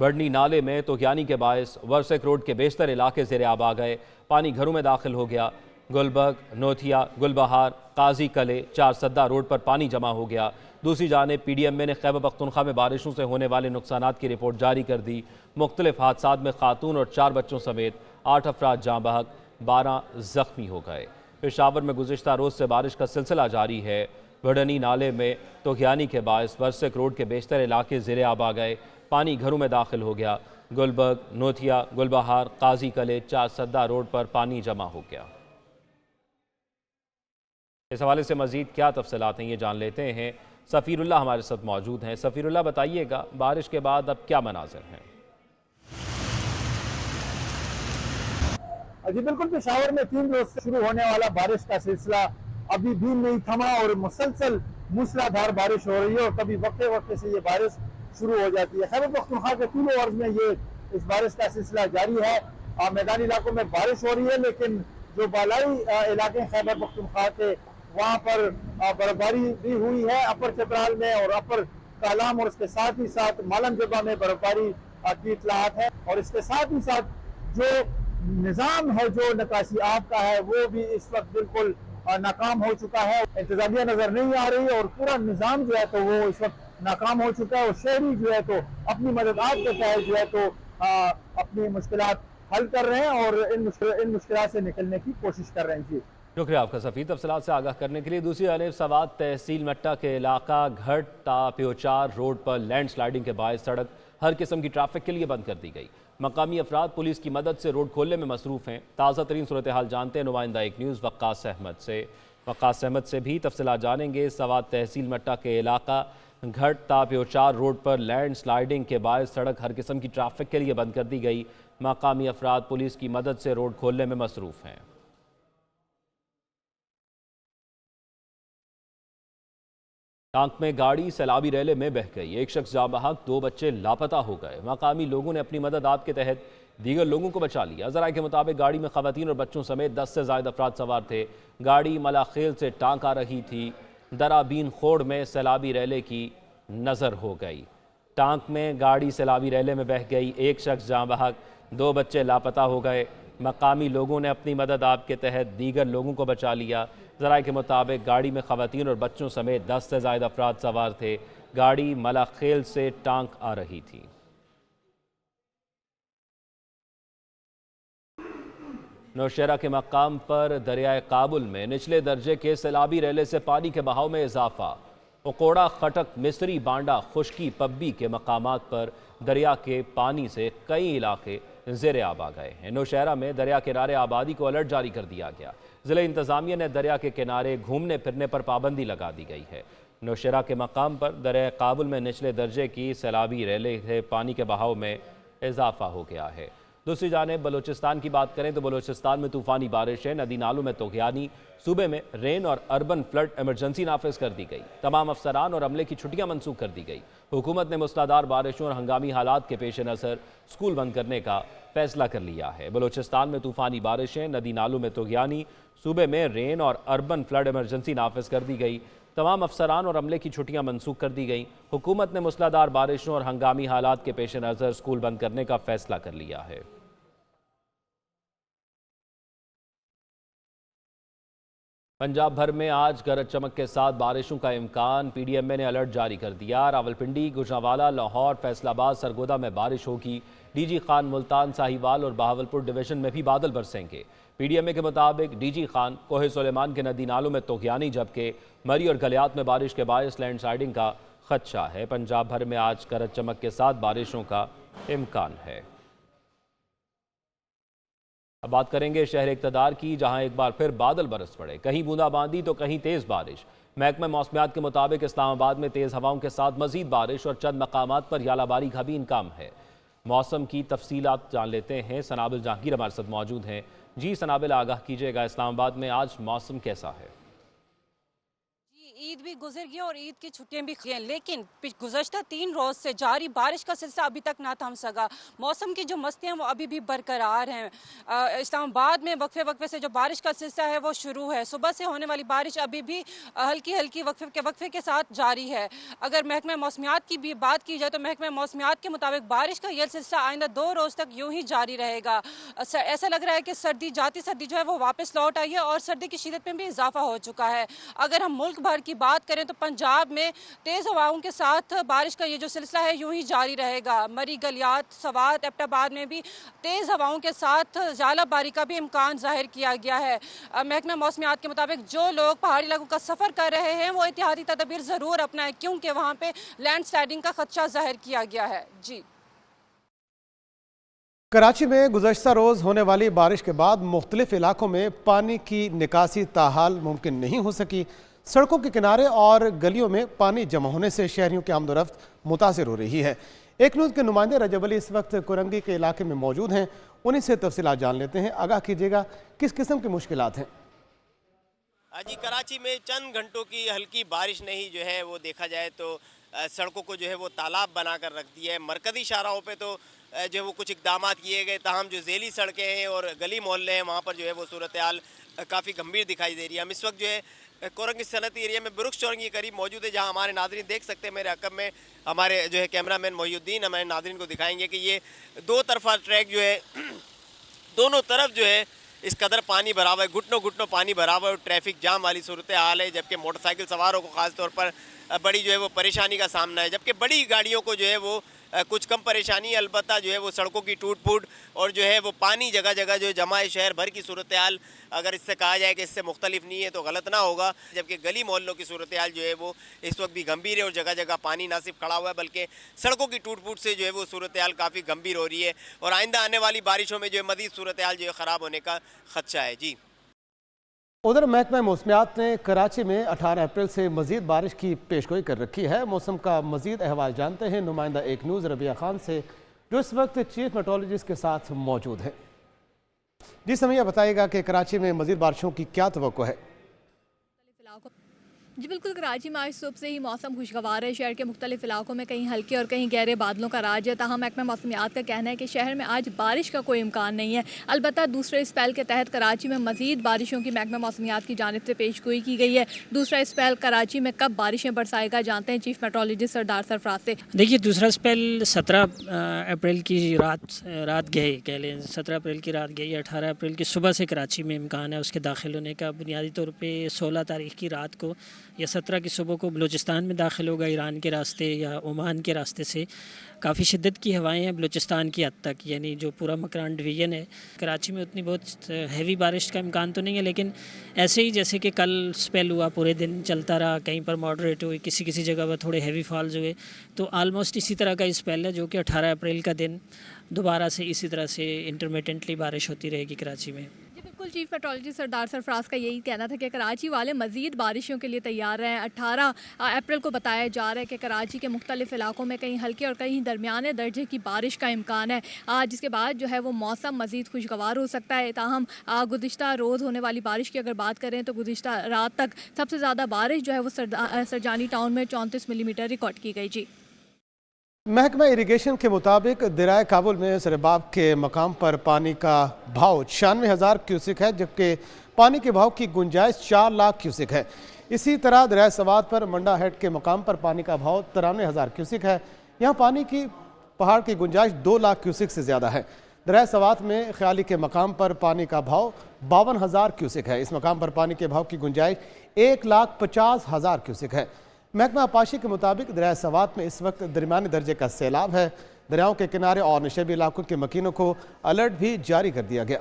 बढ़नी नाले में तोगयानी के बायस वर्सेक रोड के बेशतर इलाके ज़ेरे आब आ गए। पानी घरों में दाखिल हो गया। गुलबर्ग, नोथिया, गुलबहार, काजी कले, चार सद्दा रोड पर पानी जमा हो गया। दूसरी जानिब PDMA ने खैबर पख्तूनख्वा में बारिशों से होने वाले नुकसानात की रिपोर्ट जारी कर दी। मुख्तलिफ हादसात में खातून और 4 बच्चों समेत 8 अफराद जाँ बहक, 12 जख्मी हो गए। पेशावर में गुज़िश्ता रोज़ से बारिश का सिलसिला जारी है। बढ़नी नाले में तोगयानी के बायस वर्सेक रोड के बेशतर इलाके ज़ेरे आब आ गए। पानी घरों में दाखिल हो गया। गुलबर्ग, नोथिया, गुलबहार, काजी कले, चार सद्दा रोड पर पानी जमा हो गया। इस हवाले से मजीद क्या तफसीलात हैं ये जान लेते हैं। सफ़ीरुल्लाह हमारे साथ मौजूद हैं। सफ़ीरुल्लाह, बताइएगा बारिश के बाद अब क्या मनाज़िर हैं? जी बिल्कुल, पेशावर में 3 रोज से शुरू होने वाला बारिश का सिलसिला अभी भी नहीं थमा और मुसलसल मूसलाधार बारिश हो रही है और कभी वक्फे वक्फे से ये बारिश शुरू हो जाती है। खैबर पख्तूनख्वा के तीनों अर्ज में ये इस बारिश का सिलसिला जारी है। मैदानी इलाकों में बारिश हो रही है, लेकिन जो बालाई इलाके खैबर पख्तूनख्वा के वहाँ पर बर्फबारी भी हुई है। अपर चतराल में और अपर कालाम और उसके साथ ही साथ मालम जबा में बर्फबारी की इतलात है। और इसके साथ ही साथ जो निज़ाम है जो निकासी आब का है वो भी इस वक्त बिल्कुल नाकाम हो चुका है। इंतजामिया नजर नहीं आ रही और पूरा निज़ाम जो है तो वो इस वक्त नाकाम हो चुका है और शहरी जो है तो अपनी मददात के तहत जो है तो अपनी मुश्किलात हल कर रहे हैं और इन मुश्किलात से निकलने की कोशिश कर रहे हैं। जी शुक्रिया आपका सफ़ी, तफसीलात से आगाह करने के लिए। दूसरी जानब सवात तहसील मट्टा के इलाका घट ता प्योचार रोड पर लैंड स्लाइडिंग के बायस सड़क हर किस्म की ट्रैफिक के लिए बंद कर दी गई। मकामी अफराद पुलिस की मदद से रोड खोलने में मसरूफ़ हैं। ताज़ा तरीन सूरत हाल जानते हैं नुमाइंदा एक न्यूज़ वक्कास अहमद से भी तफसीलात जानेंगे। सवात तहसील मट्टा के इलाका घट ता प्योचार रोड पर लैंड स्लाइडिंग के बायस सड़क हर किस्म की ट्रैफिक के लिए बंद कर दी गई। मकामी अफराद पुलिस की मदद से रोड खोलने में मसरूफ़ हैं। टांक में गाड़ी सैलाबी रैले में बह गई। एक शख्स जाँ बहक, 2 बच्चे लापता हो गए। मकामी लोगों ने अपनी मदद आप के तहत दीगर लोगों को बचा लिया। ज़राए के मुताबिक गाड़ी में खवातीन और बच्चों समेत 10 से ज़ायद अफराद सवार थे। गाड़ी मलाखेल से टांक आ रही थी। दराबीन खोड़ में सैलाबी रैले की नज़र हो गई। टांक में गाड़ी सैलाबी रैले में बह गई। एक शख्स जाँ बहक, 2 बच्चे लापता हो गए। मकामी लोगों ने अपनी मदद आप के तहत दीगर लोगों को बचा लिया। ज़राए के मुताबिक गाड़ी में खवातीन और बच्चों समेत 10 से ज़ायद अफराद सवार थे। गाड़ी मलाखेल से टांक आ रही थी। नौशहरा के मकाम पर दरियाए काबुल में निचले दर्जे के सैलाबी रैले से पानी के बहाव में इजाफा। उकोड़ा, खटक, मिस्री, बांडा, खुश्की, पब्बी के मकामात पर दरिया के पानी से कई इलाके ज़ेरे आब आ गए हैं। नौशहरा में दरिया किनारे आबादी को अलर्ट जारी कर दिया गया। ज़िला इंतज़ामिया ने दरिया के किनारे घूमने फिरने पर पाबंदी लगा दी गई है। नौशहरा के मकाम पर दरिया काबुल में निचले दर्जे की सैलाबी रैले से पानी के बहाव में इजाफा हो गया है। दूसरी जानिब बलूचिस्तान की बात करें तो बलूचिस्तान में तूफ़ानी बारिश है। नदी नालों में तोगयानी, सूबे में रेन और अर्बन फ्लड इमरजेंसी नाफिज कर दी गई। तमाम अफसरान और अमले की छुट्टियां मनसूख कर दी गई। हुकूमत ने मूसलाधार बारिशों और हंगामी हालात के पेश नज़र स्कूल बंद करने का फैसला कर लिया है। बलूचिस्तान में तूफ़ानी बारिशें, नदी नालों में तोगयानी, सूबे में रेन और अर्बन फ्लड इमरजेंसी नाफिज कर दी गई। तमाम अफसरान और अमले की छुट्टियां मनसूख कर दी गई। हुकूमत ने मूसलाधार बारिशों और हंगामी हालात के पेश नज़र स्कूल बंद करने का फैसला कर लिया है। पंजाब भर में आज गरज चमक के साथ बारिशों का इम्कान। PDMA ने अलर्ट जारी कर दिया। रावलपिंडी, गुजरांवाला, लाहौर, फैसलाबाद, सरगोदा में बारिश होगी। DG खान, मुल्तान, साहिवाल और बहावलपुर डिवीजन में भी बादल बरसेंगे। PDMA के मुताबिक DG खान, कोहे सुलेमान के नदी नालों में तोगयानी, जबकि मरी और गलियात में बारिश के बायस लैंड स्लाइडिंग का खदशा है। पंजाब भर में आज गरज चमक के साथ बारिशों का इम्कान है। अब बात करेंगे शहर इक़्तिदार की, जहां एक बार फिर बादल बरस पड़े। कहीं बूंदाबांदी तो कहीं तेज़ बारिश। महकमा मौसमियात के मुताबिक इस्लामाबाद में तेज़ हवाओं के साथ मजीद बारिश और चंद मकामात पर यालाबारी का भी इम्कान है। मौसम की तफसीलात जान लेते हैं। सनाबिल जहांगीर हमारे साथ मौजूद हैं। जी सनाबिल, आगाह कीजिएगा, इस्लामाबाद में आज मौसम कैसा है? ईद भी गुजर गई और ईद की छुट्टियां भी गई, लेकिन गुज़श्ता 3 रोज़ से जारी बारिश का सिलसिला अभी तक ना थम सका। मौसम की जो मस्तियाँ वो अभी भी बरकरार हैं। इस्लामाबाद में वक्फे वक्फे से जो बारिश का सिलसिला है वो शुरू है। सुबह से होने वाली बारिश अभी भी हल्की हल्की वक्फे के साथ जारी है। अगर महकमा मौसमियात की भी बात की जाए तो महकमा मौसमियात के मुताबिक बारिश का यह सिलसिला आइंदा 2 रोज़ तक यूँ ही जारी रहेगा। ऐसा लग रहा है कि सर्दी जो है वो वापस लौट आई है और सर्दी की शिदत में भी इजाफा हो चुका है। अगर हम मुल्क भर की बात करें तो पंजाब में तेज़ हवाओं के साथ बारिश का ये जो सिलसिला है यूं ही जारी रहेगा। मरी, गलियात, सवात, एबटाबाद में भी तेज़ हवाओं के साथ ज़ालाबारी का भी इम्कान जाहिर किया गया है। महकमा मौसमियात के मुताबिक जो लोग पहाड़ी इलाकों का सफ़र कर रहे हैं वो एहतियाती तदबीर ज़रूर अपनाएं, क्योंकि वहाँ पर लैंडस्लाइडिंग का खदशा जाहिर किया गया है। जी, कराची में गुज़श्ता रोज़ होने वाली बारिश के बाद मुख्तलिफ इलाकों में पानी की निकासी ताहाल मुमकिन नहीं हो सकी। सड़कों के किनारे और गलियों में पानी जमा होने से शहरियों की आमदोरफ्त मुतासिर हो रही है। एक न्यूज़ के नुमाइंदे रजब अली इस वक्त कुरंगी के इलाके में मौजूद हैं, उन्हीं से तफसीलात जान लेते हैं। आगाह कीजिएगा, किस किस्म की मुश्किलात हैं? जी, कराची में चंद घंटों की हल्की बारिश ने ही जो है वो देखा जाए तो सड़कों को जो है वो तालाब बनाकर रख दिया है। मरकज़ी शाहराहों पे तो जो है वो कुछ इकदाम किए गए, ताहम जो ज़ैली सड़कें हैं और गली मोहल्ले हैं वहाँ पर जो है वो सूरत हाल काफ़ी गंभीर दिखाई दे रही है। हम इस वक्त जो है कोरंगी सनती एरिया में बुरुक्स चौरंग के करीब मौजूद है, जहाँ हमारे नादरीन देख सकते हैं। मेरे अकब में हमारे जो है कैमरामैन मोहिउद्दीन हमारे नादरीन को दिखाएंगे कि ये 2 तरफा ट्रैक जो है दोनों तरफ जो है इस कदर पानी भरा हुआ है, घुटनों पानी भरा हुआ है और ट्रैफिक जाम वाली सूरत हाल है। जबकि मोटरसाइकिल सवारों को ख़ास तौर पर बड़ी जो है वो परेशानी का सामना है, जबकि बड़ी गाड़ियों को जो है वो कुछ कम परेशानी है। अलबत्ता जो है वो सड़कों की टूट फूट और जो है वो पानी जगह जगह जो जमा है शहर भर की सूरत हाल, अगर इससे कहा जाए कि इससे मुख्तलिफ नहीं है तो गलत ना होगा। जबकि गली मोहल्लों की सूरत हाल जो है वो इस वक्त भी गंभीर है और जगह जगह पानी ना सिर्फ खड़ा हुआ है बल्कि सड़कों की टूट फूट से जो है वो सूरत हाल काफ़ी गंभीर हो रही है और आइंदा आने वाली बारिशों में जो है मज़ीद सूरत हाल जो है ख़राब होने का खदशा है। जी, उधर महकमा मौसमियात ने कराची में 18 अप्रैल से मज़ीद बारिश की पेशगोई कर रखी है। मौसम का मज़ीद अहवाल जानते हैं नुमाइंदा एक न्यूज़ रबिया खान से, जो इस वक्त चीफ मेट्रोलॉजिस्ट के साथ मौजूद है। जी समैया, बताइएगा कि कराची में मज़ीद बारिशों की क्या तवक्को है? जी बिल्कुल, कराची में आज सुबह से ही मौसम खुशगवार है। शहर के मुख्तलिफ इलाकों में कहीं हल्के और कहीं गहरे बादलों का राज है। ताहम महकमा मौसमियात का कहना है कि शहर में आज बारिश का कोई इम्कान नहीं है। अलबत्ता दूसरे स्पेल के तहत कराची में मज़ीद बारिशों की महकमा मौसमियात की जानिब से पेशगोई की गई है। दूसरा स्पेल कराची में कब बारिशें बरसाएगा, जानते हैं चीफ मेट्रोलॉजिस्ट सरदार सरफराज से। देखिए, दूसरा स्पेल 17 अप्रैल की रात गई, कह लें 17 अप्रैल की रात गई, 18 अप्रैल की सुबह से कराची में इम्कान है उसके दाखिल होने का। बुनियादी तौर पर 16 तारीख की रात को या 17 की सुबह को बलूचिस्तान में दाखिल होगा, ईरान के रास्ते या ओमान के रास्ते से। काफ़ी शिद्दत की हवाएं हैं बलूचिस्तान की हद तक, यानी जो पूरा मकरान डिवीज़न है। कराची में उतनी बहुत हैवी बारिश का इम्कान तो नहीं है, लेकिन ऐसे ही जैसे कि कल स्पेल हुआ, पूरे दिन चलता रहा, कहीं पर मॉडरेट हुई, किसी जगह पर थोड़े हैवी फॉल्स हुए, तो आलमोस्ट इसी तरह का स्पेल है जो कि 18 अप्रैल का दिन दोबारा से इसी तरह से इंटरमिटेंटली बारिश होती रहेगी कराची में। बिल्कुल, चीफ मेट्रोलॉजिस्ट सरदार सरफराज का यही कहना था कि कराची वाले मज़ीद बारिशों के लिए तैयार हैं। 18 अप्रैल को बताया जा रहा है कि कराची के मुख्तलिफ इलाकों में कहीं हल्के और कहीं दरमियाने दर्जे की बारिश का इम्कान है, जिसके बाद जो है वो मौसम मज़ीद खुशगवार हो सकता है। ताहम गुज़िश्ता रोज़ होने वाली बारिश की अगर बात करें तो गुज़िश्ता रात तक सबसे ज़्यादा बारिश जो है वो सरजानी टाउन में 34 मिलीमीटर रिकॉर्ड की गई। जी, महकमा इरिगेशन के मुताबिक दरियाए काबुल में सरबाब के मकाम पर पानी का भाव 96,000 क्यूसिक है, जबकि पानी के भाव की गुंजाइश 4 लाख क्यूसिक है। इसी तरह दरियाए सवात पर मंडा हेड के मकाम पर पानी का भाव 93,000 क्यूसिक है। यहाँ पानी की पहाड़ की गुंजाइश 2 लाख क्यूसिक से ज़्यादा है। दरियाए सवात में ख्याली के मकाम पर पानी का भाव 52,000 क्यूसिक है। इस मकाम पर पानी के भाव की गुंजाइश 1,50,000 क्यूसिक है। महकमा आपाशी के मुताबिक दरिया सवात में इस वक्त दरमियाने दर्जे का सैलाब है। दरियाओं के किनारे और नशेबी इलाकों के मकीनों को अलर्ट भी जारी कर दिया गया।